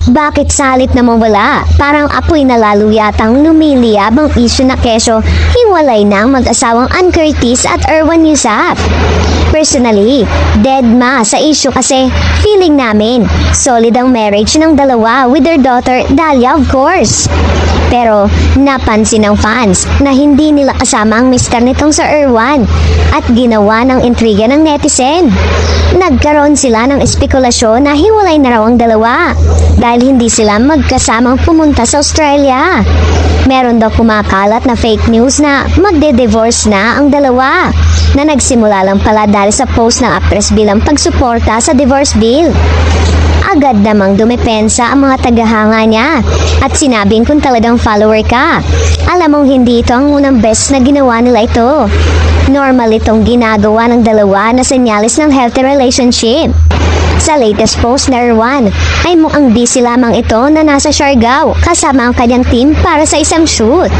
Bakit salit na mawala? Parang apoy na lalo yatang lumiliyab ang isyu na kesyo hiwalay na ang mag-asawang Ann Curtis at Erwan Yusap. Personally, dead ma sa issue kasi feeling namin solid ang marriage ng dalawa with their daughter Dahlia of course. Pero napansin ng fans na hindi nila kasama ang mister nitong sa Erwan at ginawa ng intriga ng netizen. Nagkaroon sila ng espekulasyon na hiwalay na raw ang dalawa dahil hindi sila magkasamang pumunta sa Australia. Meron daw kumakalat na fake news na magde-divorce na ang dalawa na nagsimula lang pala dahil sa post ng actress bilang pagsuporta sa divorce bill. Agad namang dumepensa ang mga tagahanga niya at sinabing kung talagang follower ka, alam mong hindi ito ang unang best na ginawa nila ito. Normal itong ginagawa ng dalawa na senyalis ng healthy relationship. Sa latest post na Erwan ay mukhang busy lamang ito na nasa Siargao kasama ang kanyang team para sa isang shoot.